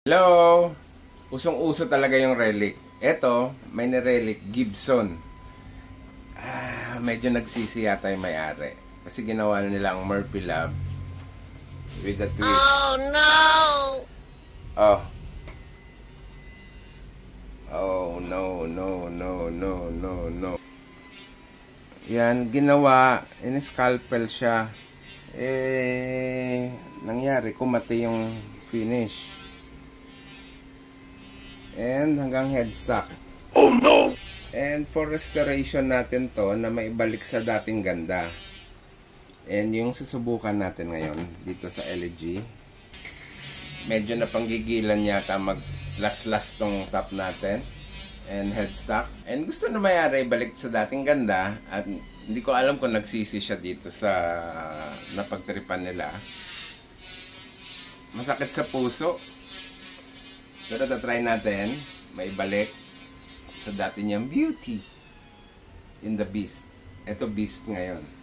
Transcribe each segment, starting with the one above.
Hello! Usong-uso talaga yung relic. Eto, may na-relic, Gibson. Medyo nagsisi yata yung may-ari. Kasi ginawa nilang Murphy Lab with a twist. Oh no! Oh. Oh no, no, no, no, no, no. Yan, ginawa, in-scalpel siya. Nangyari, kumati yung finish. And hanggang headstock. Oh no! And for restoration natin to na maibalik sa dating ganda. And yung susubukan natin ngayon dito sa LG. Medyo napanggigilan yata mag-las-las tong top natin. And headstock. And gusto na mayari ibalik sa dating ganda. At hindi ko alam kung nagsisi siya dito sa napagtripan nila. Masakit sa puso. Pero tatry natin, maibalik sa dati niyang beauty in the Beast. Ito Beast ngayon.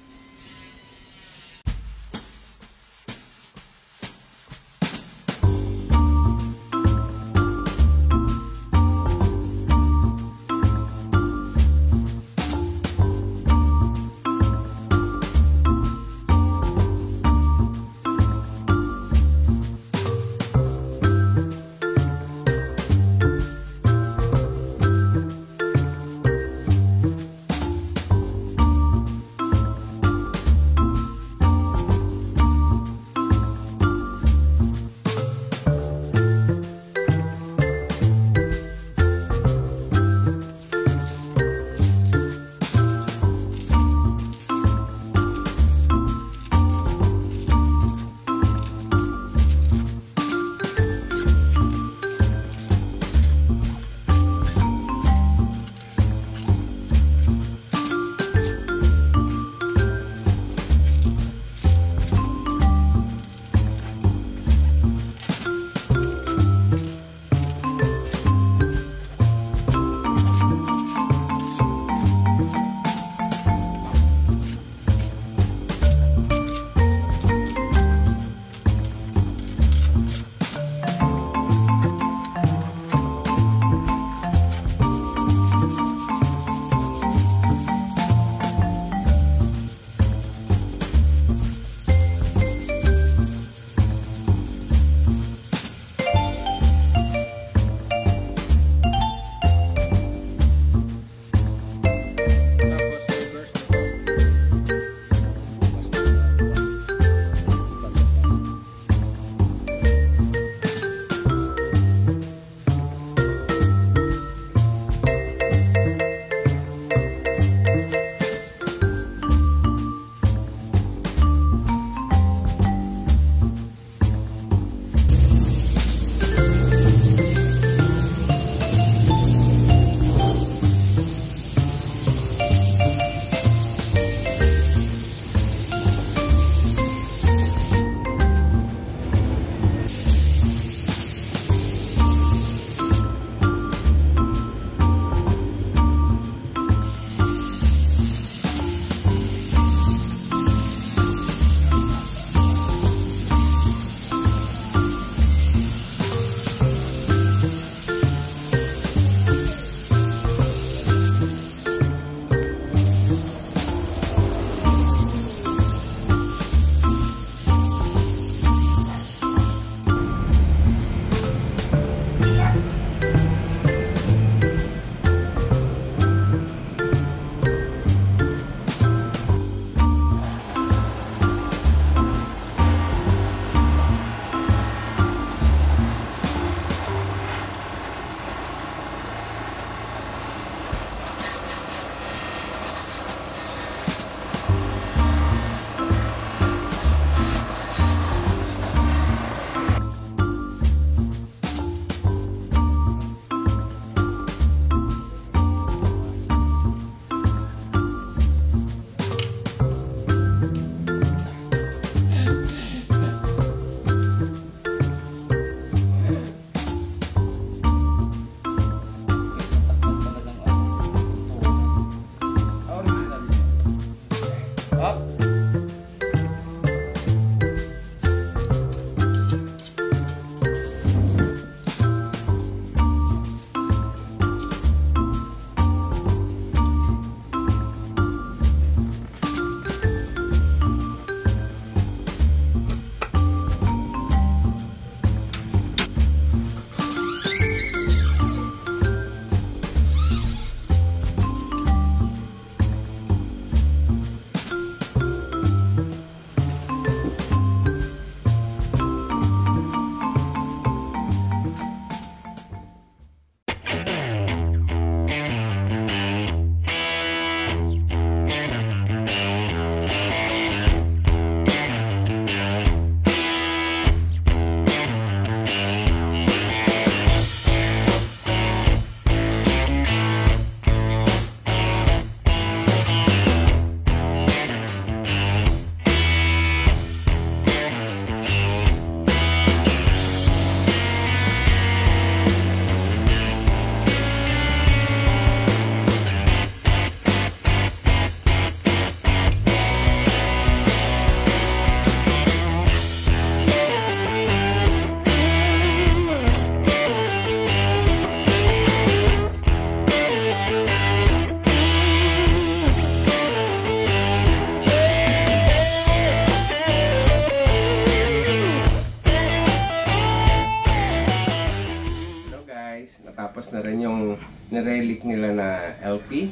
Natapos na rin yung nirelic nila na LP.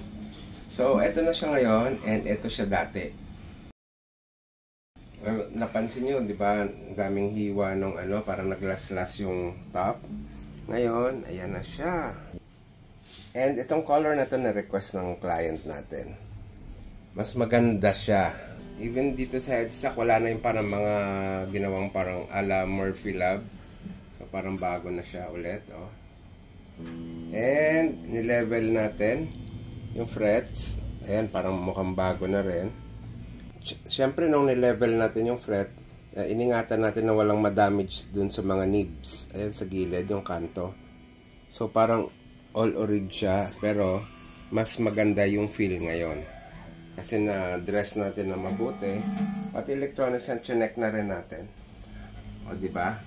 So, eto na siya ngayon and eto siya dati. Napansin nyo, di ba? Daming hiwa nung parang naglaslas yung top. Ngayon, ayan na siya. And itong color na to na-request ng client natin. Mas maganda siya. Even dito sa headstock, wala na yung parang mga ginawang parang ala Murphy Lab. So, parang bago na siya ulit, oh. And, nilevel natin yung frets. Ayan, parang mukhang bago na rin. Siyempre, nung nilevel natin yung fret, iningatan natin na walang madamage dun sa mga nibs. Ayan, sa gilid, yung kanto. So, parang all-orig siya. Pero, mas maganda yung feel ngayon. Kasi na-dress natin na mabuti. Pati electronics and chinek na rin natin. O, diba?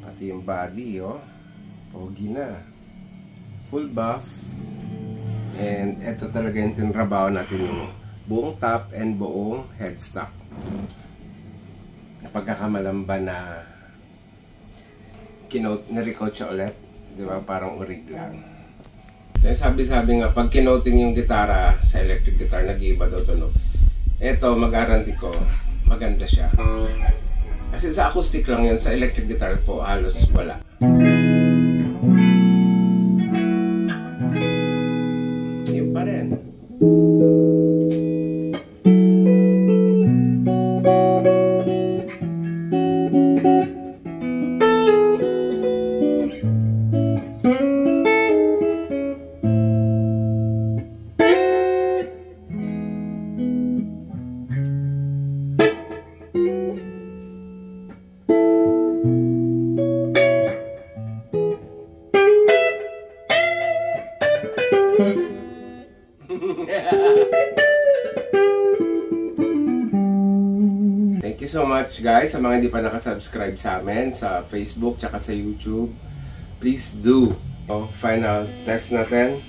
Pati yung body, oh. Pogi na. Full buff. And ito talaga yung tinrabaho natin yung buong top and buong headstock. Pagkakamalamba na na-recoat siya ulit. Diba? Parang urig lang. So, sabi-sabi nga, pag kinoting yung gitara sa electric guitar, nag-iiba daw tunog. Ito, mag-guarantee ko, maganda siya. Kasi sa acoustic lang yun, sa electric guitar po, halos wala. Yun pa rin. Thank you so much guys sa mga hindi pa nakasubscribe sa amin sa Facebook tsaka sa YouTube. Please do. Final test natin.